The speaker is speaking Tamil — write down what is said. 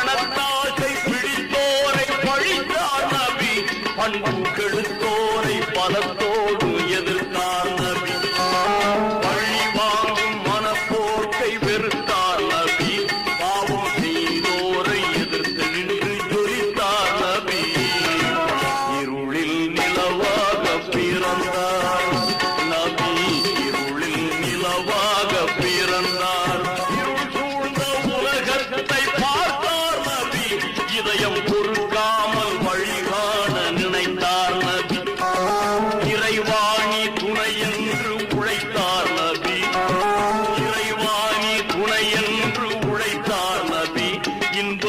பணத்தாசை பிடித்தோரை பழித்தார் நபி, பண்பு கெடுத்தோரை பலத்தோடு எதிர்த்தார் நபி, பழி வாங்கும் மனப்போக்கை வெறுத்தார் நபி, பாவம் செய்தோரை எதிர்த்து நின்று ஜொலித்தார் நபி, இருளில் நிலவாக பிறந்தார் நபி, இருளில் நிலவாக பிறந்தார், இருள் சூழ்ந்த உலகத்தை பார்த்தார் நபி, இதயம் பொறுக்காமல் வழிகாண நினைத்தார் நபி, இறைவாணி துணை என்று உழைத்தார் நபி, இறைவாணி துணை என்று உழைத்தார் நபி, இன்ப